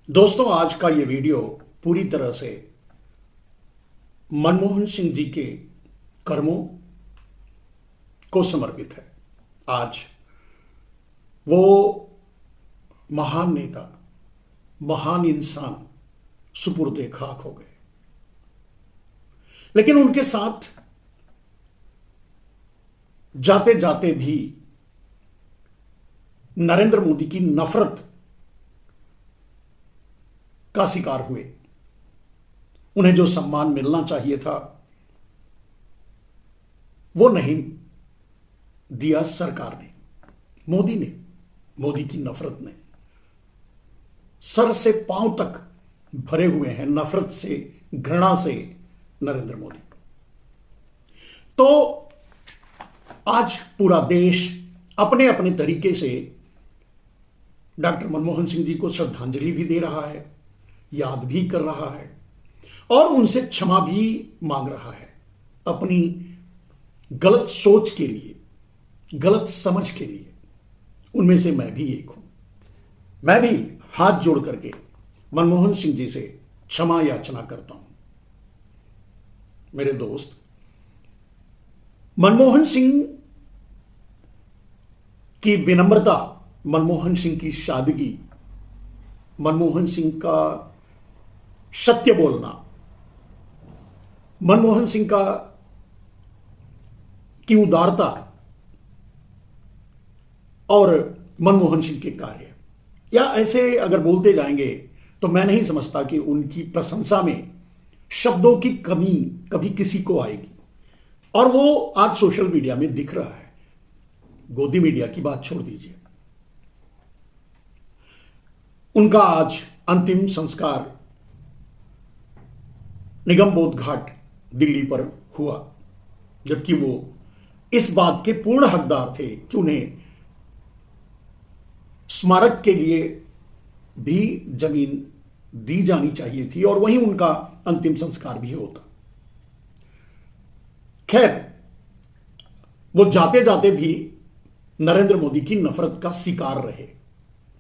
दोस्तों, आज का ये वीडियो पूरी तरह से मनमोहन सिंह जी के कर्मों को समर्पित है। आज वो महान नेता, महान इंसान सुपुर्दे खाक हो गए, लेकिन उनके साथ जाते जाते भी नरेंद्र मोदी की नफरत का शिकार हुए। उन्हें जो सम्मान मिलना चाहिए था वो नहीं दिया सरकार ने, मोदी की नफरत ने। सर से पांव तक भरे हुए हैं नफरत से, घृणा से नरेंद्र मोदी। तो आज पूरा देश अपने अपने तरीके से डॉक्टर मनमोहन सिंह जी को श्रद्धांजलि भी दे रहा है, याद भी कर रहा है और उनसे क्षमा भी मांग रहा है अपनी गलत सोच के लिए, गलत समझ के लिए। उनमें से मैं भी एक हूं। मैं भी हाथ जोड़ करके मनमोहन सिंह जी से क्षमा याचना करता हूं। मेरे दोस्त, मनमोहन सिंह की विनम्रता, मनमोहन सिंह की सादगी, मनमोहन सिंह का सत्य बोलना, मनमोहन सिंह की उदारता और मनमोहन सिंह के कार्य, या ऐसे अगर बोलते जाएंगे तो मैं नहीं समझता कि उनकी प्रशंसा में शब्दों की कमी कभी किसी को आएगी। और वो आज सोशल मीडिया में दिख रहा है। गोदी मीडिया की बात छोड़ दीजिए, उनका आज अंतिम संस्कार निगम बोध घाट दिल्ली पर हुआ, जबकि वो इस बात के पूर्ण हकदार थे कि उन्हें स्मारक के लिए भी जमीन दी जानी चाहिए थी और वहीं उनका अंतिम संस्कार भी होता। खैर, वो जाते जाते भी नरेंद्र मोदी की नफरत का शिकार रहे,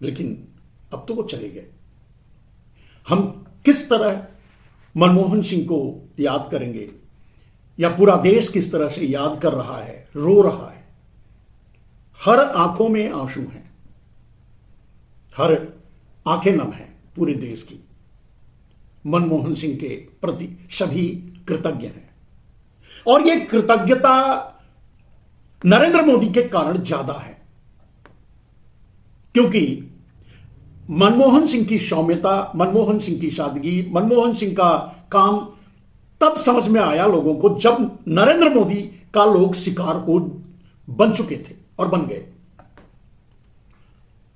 लेकिन अब तो वो चले गए। हम किस तरह मनमोहन सिंह को याद करेंगे, या पूरा देश किस तरह से याद कर रहा है, रो रहा है। हर आंखों में आंसू हैं, हर आंखें नम हैं पूरे देश की। मनमोहन सिंह के प्रति सभी कृतज्ञ हैं और यह कृतज्ञता नरेंद्र मोदी के कारण ज्यादा है, क्योंकि मनमोहन सिंह की सौम्यता, मनमोहन सिंह की सादगी, मनमोहन सिंह का काम तब समझ में आया लोगों को जब नरेंद्र मोदी का लोग शिकार हो बन चुके थे और बन गए।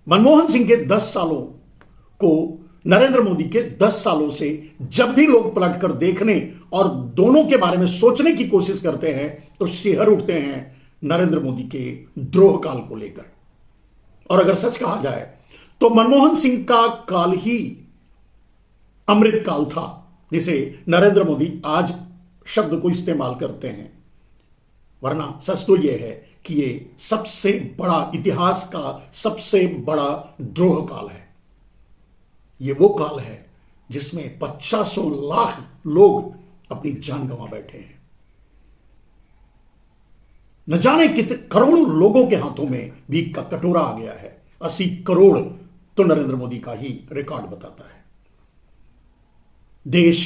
मनमोहन सिंह के 10 सालों को नरेंद्र मोदी के 10 सालों से जब भी लोग पलटकर देखने और दोनों के बारे में सोचने की कोशिश करते हैं तो शिहर उठते हैं नरेंद्र मोदी के द्रोह काल को लेकर। और अगर सच कहा जाए तो मनमोहन सिंह का काल ही अमृत काल था, जिसे नरेंद्र मोदी आज शब्द को इस्तेमाल करते हैं। वरना सच तो यह है कि यह सबसे बड़ा, इतिहास का सबसे बड़ा द्रोह काल है। यह वो काल है जिसमें 500 लाख लोग अपनी जान गंवा बैठे हैं। न जाने कितने करोड़ों लोगों के हाथों में भी कटोरा आ गया है। 80 करोड़ तो नरेंद्र मोदी का ही रिकॉर्ड बताता है। देश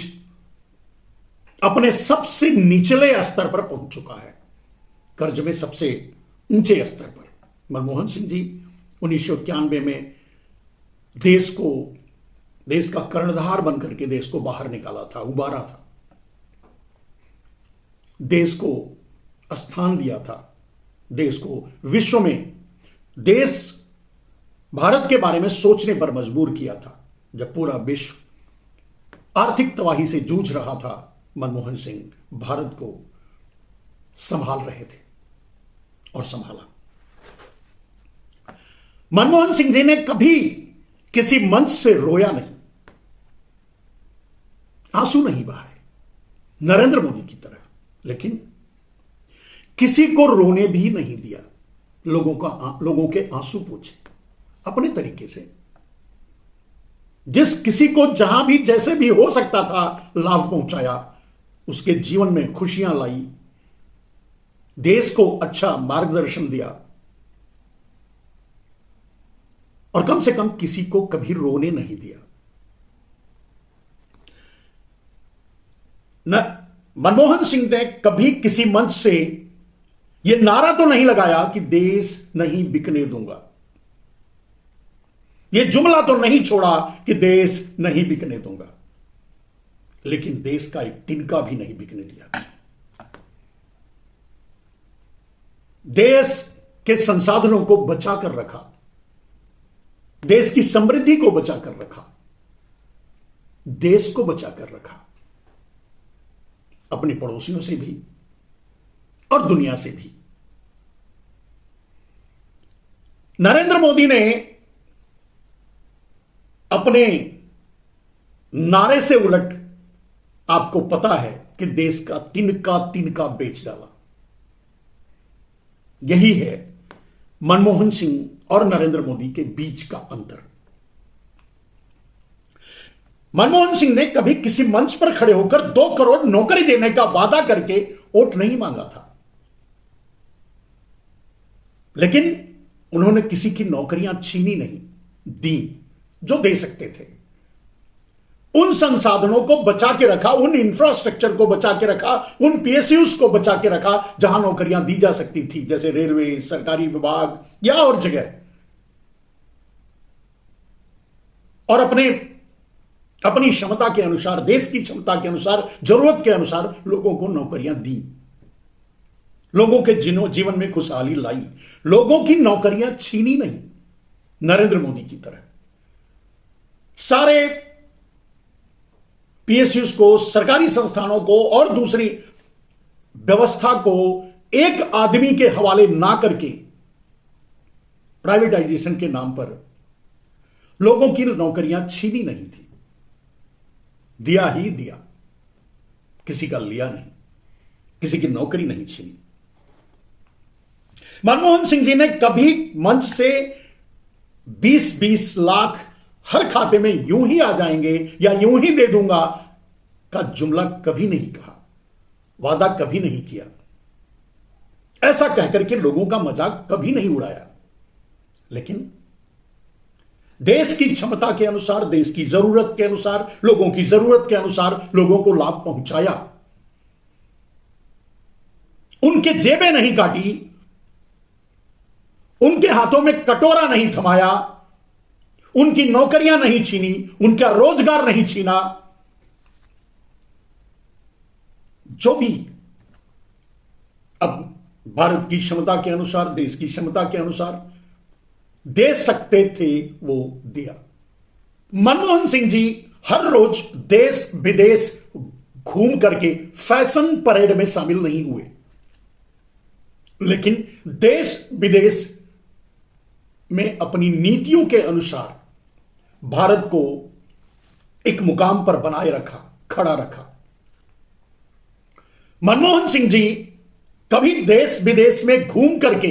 अपने सबसे निचले स्तर पर पहुंच चुका है, कर्ज में सबसे ऊंचे स्तर पर। मनमोहन सिंह जी 1991 में देश का कर्णधार बनकर के देश को बाहर निकाला था, उबारा था, देश को स्थान दिया था, देश को विश्व में, देश भारत के बारे में सोचने पर मजबूर किया था। जब पूरा विश्व आर्थिक तबाही से जूझ रहा था, मनमोहन सिंह भारत को संभाल रहे थे और संभाला। मनमोहन सिंह जी ने कभी किसी मंच से रोया नहीं, आंसू नहीं बहाए नरेंद्र मोदी की तरह, लेकिन किसी को रोने भी नहीं दिया। लोगों के आंसू पोंछे अपने तरीके से। जिस किसी को जहां भी जैसे भी हो सकता था लाभ पहुंचाया, उसके जीवन में खुशियां लाई, देश को अच्छा मार्गदर्शन दिया, और कम से कम किसी को कभी रोने नहीं दिया। न मनमोहन सिंह ने कभी किसी मंच से यह नारा तो नहीं लगाया कि देश नहीं बिकने दूंगा, यह जुमला तो नहीं छोड़ा कि देश नहीं बिकने दूंगा, लेकिन देश का एक तिनका भी नहीं बिकने दिया। देश के संसाधनों को बचाकर रखा, देश की समृद्धि को बचाकर रखा, देश को बचाकर रखा, अपने पड़ोसियों से भी और दुनिया से भी। नरेंद्र मोदी ने अपने नारे से उलट, आपको पता है कि देश का तिनका तिनका बेच डाला। यही है मनमोहन सिंह और नरेंद्र मोदी के बीच का अंतर। मनमोहन सिंह ने कभी किसी मंच पर खड़े होकर 2 करोड़ नौकरी देने का वादा करके वोट नहीं मांगा था, लेकिन उन्होंने किसी की नौकरियां छीनी नहीं, दी जो दे सकते थे। उन संसाधनों को बचा के रखा, उन इंफ्रास्ट्रक्चर को बचा के रखा, उन पीएसयूज को बचा के रखा जहां नौकरियां दी जा सकती थी, जैसे रेलवे, सरकारी विभाग या और जगह। और अपनी क्षमता के अनुसार, देश की क्षमता के अनुसार, जरूरत के अनुसार लोगों को नौकरियां दी, लोगों के जीवन में खुशहाली लाई, लोगों की नौकरियां छीनी नहीं। नरेंद्र मोदी की तरह सारे पीएसयूज को, सरकारी संस्थानों को और दूसरी व्यवस्था को एक आदमी के हवाले ना करके प्राइवेटाइजेशन के नाम पर लोगों की नौकरियां छीनी नहीं थी। दिया ही दिया, किसी का लिया नहीं, किसी की नौकरी नहीं छीनी। मनमोहन सिंह जी ने कभी मंच से 20-20 लाख हर खाते में यूं ही आ जाएंगे या यूं ही दे दूंगा का जुमला कभी नहीं कहा, वादा कभी नहीं किया। ऐसा कहकर के लोगों का मजाक कभी नहीं उड़ाया, लेकिन देश की क्षमता के अनुसार, देश की जरूरत के अनुसार, लोगों की जरूरत के अनुसार लोगों को लाभ पहुंचाया। उनके जेबें नहीं काटी, उनके हाथों में कटोरा नहीं थमाया, उनकी नौकरियां नहीं छीनी, उनका रोजगार नहीं छीना। जो भी अब भारत की क्षमता के अनुसार, देश की क्षमता के अनुसार दे सकते थे वो दिया। मनमोहन सिंह जी हर रोज देश विदेश घूम करके फैशन परेड में शामिल नहीं हुए, लेकिन देश विदेश में अपनी नीतियों के अनुसार भारत को एक मुकाम पर बनाए रखा, खड़ा रखा। मनमोहन सिंह जी कभी देश विदेश में घूम करके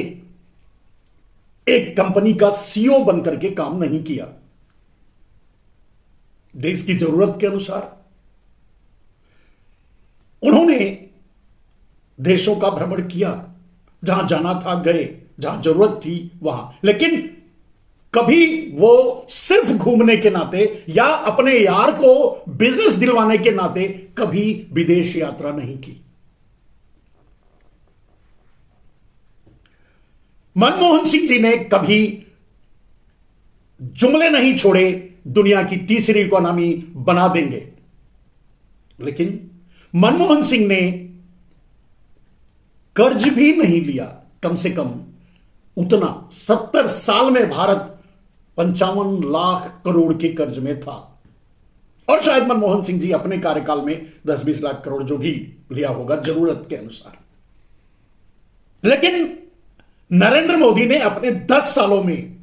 एक कंपनी का सीईओ बनकर के काम नहीं किया। देश की जरूरत के अनुसार उन्होंने देशों का भ्रमण किया, जहां जाना था गए, जहां जरूरत थी वहां, लेकिन कभी वो सिर्फ घूमने के नाते या अपने यार को बिजनेस दिलवाने के नाते कभी विदेश यात्रा नहीं की। मनमोहन सिंह जी ने कभी जुमले नहीं छोड़े दुनिया की तीसरी इकोनॉमी बना देंगे, लेकिन मनमोहन सिंह ने कर्ज भी नहीं लिया। कम से कम उतना 70 साल में भारत 55 लाख करोड़ के कर्ज में था, और शायद मनमोहन सिंह जी अपने कार्यकाल में 10-20 लाख करोड़ जो भी लिया होगा जरूरत के अनुसार। लेकिन नरेंद्र मोदी ने अपने 10 सालों में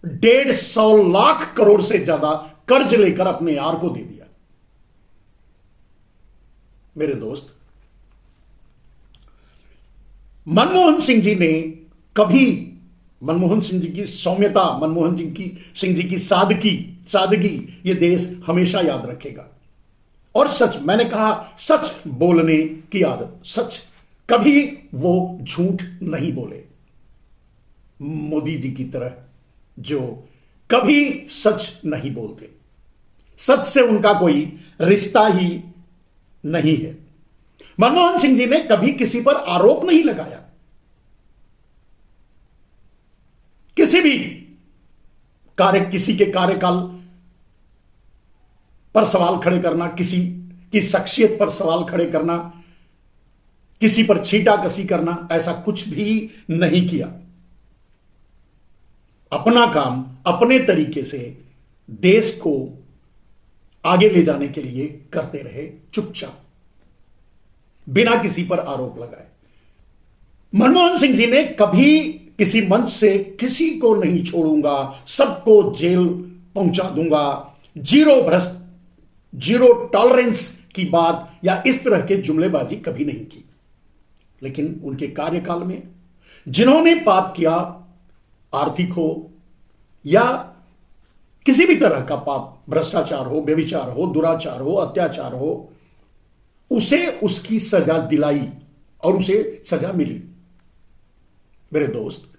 150 लाख करोड़ से ज्यादा कर्ज लेकर अपने यार को दे दिया। मेरे दोस्त, मनमोहन सिंह जी ने कभी मनमोहन सिंह जी की सौम्यता, मनमोहन सिंह जी की सादगी ये देश हमेशा याद रखेगा। और सच, मैंने कहा सच बोलने की आदत, सच, कभी वो झूठ नहीं बोले। मोदी जी की तरह जो कभी सच नहीं बोलते, सच से उनका कोई रिश्ता ही नहीं है। मनमोहन सिंह जी ने कभी किसी पर आरोप नहीं लगाया। किसी के कार्यकाल पर सवाल खड़े करना, किसी की शख्सियत पर सवाल खड़े करना, किसी पर छींटाकशी करना, ऐसा कुछ भी नहीं किया। अपना काम अपने तरीके से देश को आगे ले जाने के लिए करते रहे, चुपचाप, बिना किसी पर आरोप लगाए। मनमोहन सिंह जी ने कभी किसी मंच से किसी को नहीं छोड़ूंगा, सबको जेल पहुंचा दूंगा, जीरो टॉलरेंस की बात या इस तरह के जुमलेबाजी कभी नहीं की। लेकिन उनके कार्यकाल में जिन्होंने पाप किया, आर्थिक हो या किसी भी तरह का पाप, भ्रष्टाचार हो, व्यभिचार हो, दुराचार हो, अत्याचार हो, उसे उसकी सजा दिलाई और उसे सजा मिली। मेरे दोस्त,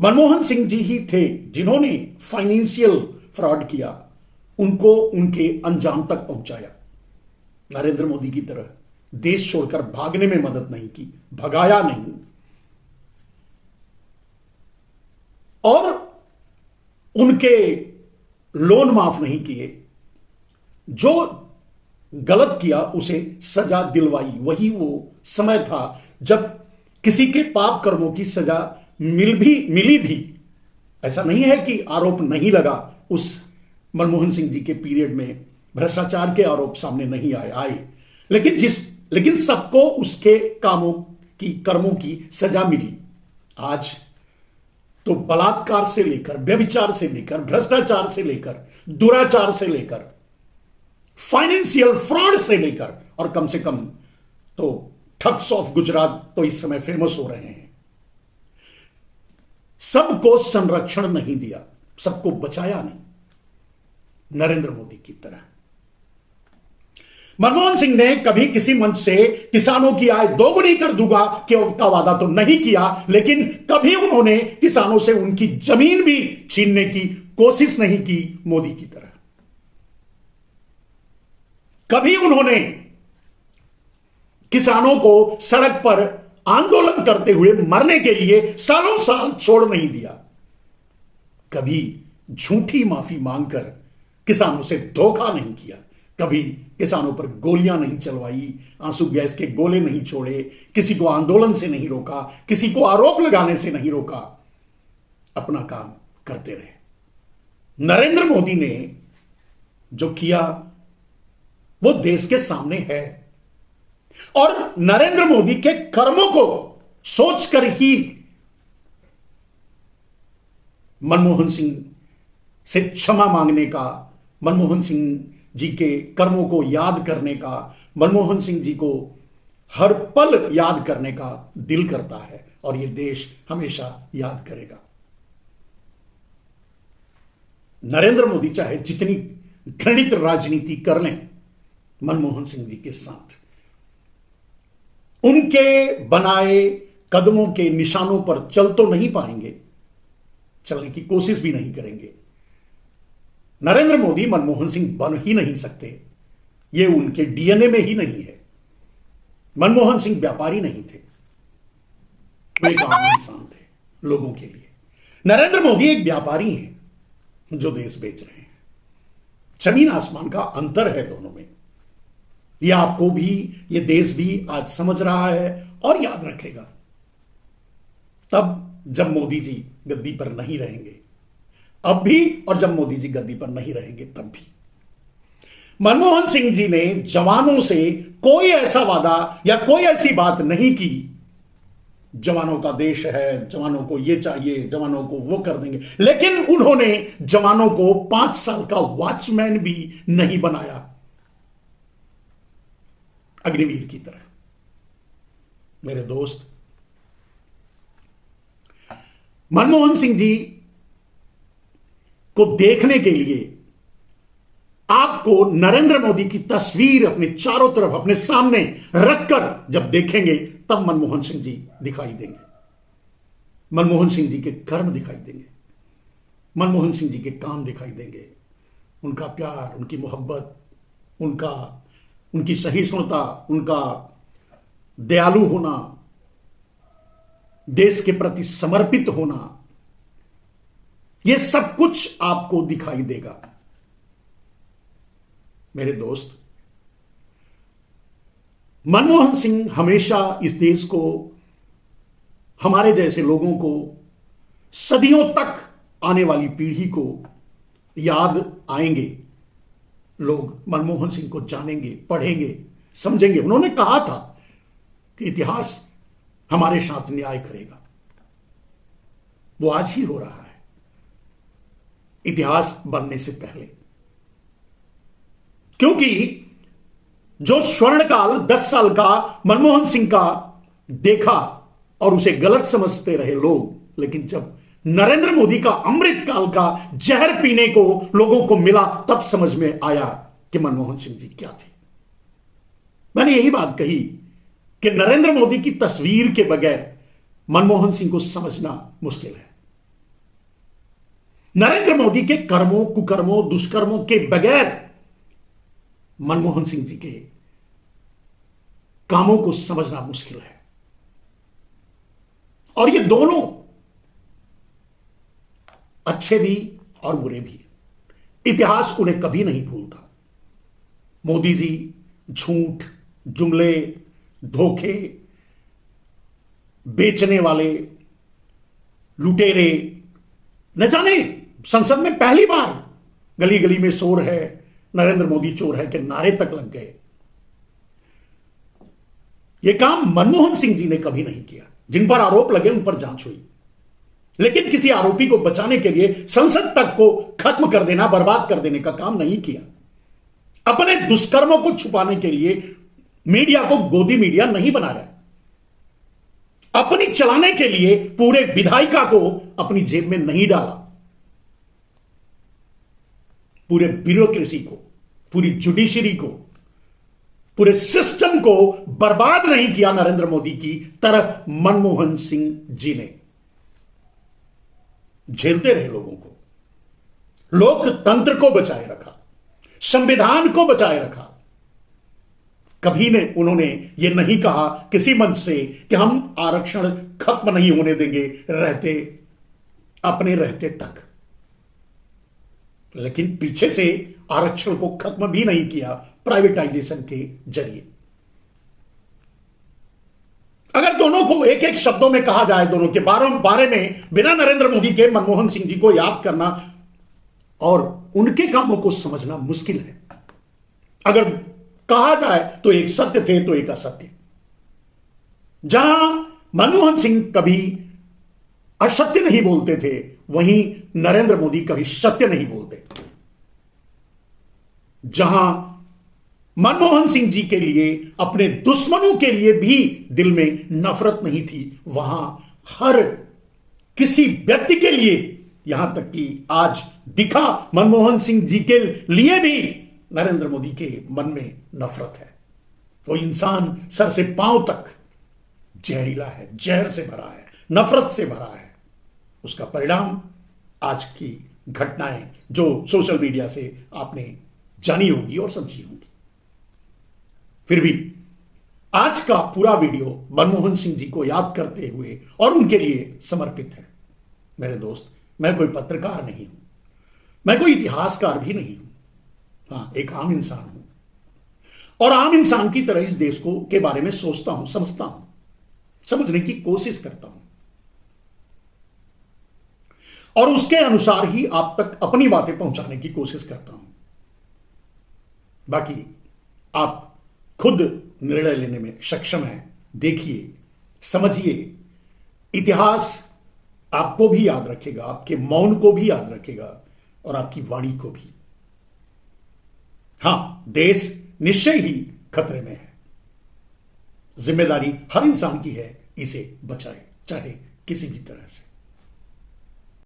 मनमोहन सिंह जी ही थे जिन्होंने फाइनेंशियल फ्रॉड किया, उनको उनके अंजाम तक पहुंचाया। नरेंद्र मोदी की तरह देश छोड़कर भागने में मदद नहीं की, भगाया नहीं, और उनके लोन माफ नहीं किए। जो गलत किया उसे सजा दिलवाई। वही वो समय था जब किसी के पाप कर्मों की सजा मिली भी। ऐसा नहीं है कि आरोप नहीं लगा, उस मनमोहन सिंह जी के पीरियड में भ्रष्टाचार के आरोप सामने नहीं आए, लेकिन सबको उसके कर्मों की सजा मिली। आज तो बलात्कार से लेकर, व्यभिचार से लेकर, भ्रष्टाचार से लेकर, दुराचार से लेकर, फाइनेंशियल फ्रॉड से लेकर, और कम से कम तो ठग्स ऑफ गुजरात तो इस समय फेमस हो रहे हैं। सबको संरक्षण नहीं दिया, सबको बचाया नहीं, नरेंद्र मोदी की तरह। मनमोहन सिंह ने कभी किसी मंच से किसानों की आय दोगुनी कर दूंगा का वादा तो नहीं किया, लेकिन कभी उन्होंने किसानों से उनकी जमीन भी छीनने की कोशिश नहीं की, मोदी की तरह। कभी उन्होंने किसानों को सड़क पर आंदोलन करते हुए मरने के लिए सालों साल छोड़ नहीं दिया। कभी झूठी माफी मांगकर किसानों से धोखा नहीं किया, कभी किसानों पर गोलियां नहीं चलवाई, आंसू गैस के गोले नहीं छोड़े, किसी को आंदोलन से नहीं रोका, किसी को आरोप लगाने से नहीं रोका, अपना काम करते रहे। नरेंद्र मोदी ने जो किया वो देश के सामने है, और नरेंद्र मोदी के कर्मों को सोचकर ही मनमोहन सिंह से क्षमा मांगने का, मनमोहन सिंह जी के कर्मों को याद करने का, मनमोहन सिंह जी को हर पल याद करने का दिल करता है, और यह देश हमेशा याद करेगा। नरेंद्र मोदी चाहे जितनी घृणित राजनीति कर लें मनमोहन सिंह जी के साथ, उनके बनाए कदमों के निशानों पर चल तो नहीं पाएंगे, चलने की कोशिश भी नहीं करेंगे। नरेंद्र मोदी मनमोहन सिंह बन ही नहीं सकते, यह उनके डीएनए में ही नहीं है। मनमोहन सिंह व्यापारी नहीं थे, वे एक आम इंसान थे लोगों के लिए। नरेंद्र मोदी एक व्यापारी हैं जो देश बेच रहे हैं। जमीन आसमान का अंतर है दोनों में। यह आपको भी, यह देश भी आज समझ रहा है और याद रखेगा, तब जब मोदी जी गद्दी पर नहीं रहेंगे, अब भी, और जब मोदी जी गद्दी पर नहीं रहेंगे तब भी। मनमोहन सिंह जी ने जवानों से कोई ऐसा वादा या कोई ऐसी बात नहीं की, जवानों का देश है, जवानों को ये चाहिए, जवानों को वो कर देंगे, लेकिन उन्होंने जवानों को 5 साल का वॉचमैन भी नहीं बनाया, अग्निवीर की तरह। मेरे दोस्त, मनमोहन सिंह जी को देखने के लिए आपको नरेंद्र मोदी की तस्वीर अपने चारों तरफ अपने सामने रखकर जब देखेंगे तब मनमोहन सिंह जी दिखाई देंगे। मनमोहन सिंह जी के कर्म दिखाई देंगे, मनमोहन सिंह जी के काम दिखाई देंगे, उनका प्यार, उनकी मोहब्बत, उनकी सहिष्णुता, उनका दयालु होना, देश के प्रति समर्पित होना, यह सब कुछ आपको दिखाई देगा। मेरे दोस्त, मनमोहन सिंह हमेशा इस देश को, हमारे जैसे लोगों को, सदियों तक आने वाली पीढ़ी को याद आएंगे। लोग मनमोहन सिंह को जानेंगे, पढ़ेंगे, समझेंगे। उन्होंने कहा था कि इतिहास हमारे साथ न्याय करेगा। वो आज ही हो रहा है, इतिहास बनने से पहले। क्योंकि जो स्वर्णकाल 10 साल का मनमोहन सिंह का देखा और उसे गलत समझते रहे लोग, लेकिन जब नरेंद्र मोदी का अमृत काल का जहर पीने को लोगों को मिला तब समझ में आया कि मनमोहन सिंह जी क्या थे। मैंने यही बात कही कि नरेंद्र मोदी की तस्वीर के बगैर मनमोहन सिंह को समझना मुश्किल है। नरेंद्र मोदी के कर्मों, कुकर्मों, दुष्कर्मों के बगैर मनमोहन सिंह जी के कामों को समझना मुश्किल है। और ये दोनों अच्छे भी और बुरे भी, इतिहास उन्हें कभी नहीं भूलता। मोदी जी झूठ, जुमले, धोखे, बेचने वाले, लुटेरे, न जाने संसद में पहली बार गली गली में शोर है, नरेंद्र मोदी चोर है के नारे तक लग गए। यह काम मनमोहन सिंह जी ने कभी नहीं किया। जिन पर आरोप लगे उन पर जांच हुई, लेकिन किसी आरोपी को बचाने के लिए संसद तक को खत्म कर देना, बर्बाद कर देने का काम नहीं किया। अपने दुष्कर्मों को छुपाने के लिए मीडिया को गोदी मीडिया नहीं बनाया। अपनी चलाने के लिए पूरे विधायिका को अपनी जेब में नहीं डाला। पूरे ब्यूरोक्रेसी को, पूरी जुडिशरी को, पूरे सिस्टम को बर्बाद नहीं किया नरेंद्र मोदी की तरह मनमोहन सिंह जी ने। झेलते रहे लोगों को, लोकतंत्र को बचाए रखा, संविधान को बचाए रखा। कभी ने उन्होंने ये नहीं कहा किसी मंच से कि हम आरक्षण खत्म नहीं होने देंगे अपने रहते तक, लेकिन पीछे से आरक्षण को खत्म भी नहीं किया प्राइवेटाइजेशन के जरिए। अगर दोनों को एक एक शब्दों में कहा जाए, दोनों के बारे में बिना नरेंद्र मोदी के मनमोहन सिंह जी को याद करना और उनके कामों को समझना मुश्किल है। अगर कहा जाए तो एक सत्य थे तो एक असत्य। जहां मनमोहन सिंह कभी असत्य नहीं बोलते थे, वहीं नरेंद्र मोदी कभी सत्य नहीं बोलते। जहां मनमोहन सिंह जी के लिए, अपने दुश्मनों के लिए भी दिल में नफरत नहीं थी, वहां हर किसी व्यक्ति के लिए, यहां तक कि आज दिखा मनमोहन सिंह जी के लिए भी नरेंद्र मोदी के मन में नफरत है। वो इंसान सर से पांव तक जहरीला है, जहर से भरा है, नफरत से भरा है। उसका परिणाम आज की घटनाएं जो सोशल मीडिया से आपने जानी होगी और समझी होगी। फिर भी आज का पूरा वीडियो मनमोहन सिंह जी को याद करते हुए और उनके लिए समर्पित है। मेरे दोस्त, मैं कोई पत्रकार नहीं हूं, मैं कोई इतिहासकार भी नहीं हूं। हाँ, एक आम इंसान हूं और आम इंसान की तरह इस देश को के बारे में सोचता हूं, समझता हूं, समझने की कोशिश करता हूं और उसके अनुसार ही आप तक अपनी बातें पहुंचाने की कोशिश करता हूं। बाकी आप खुद निर्णय लेने में सक्षम हैं। देखिए, समझिए, इतिहास आपको भी याद रखेगा, आपके मौन को भी याद रखेगा और आपकी वाणी को भी। हां, देश निश्चय ही खतरे में है। जिम्मेदारी हर इंसान की है इसे बचाए, चाहे किसी भी तरह से।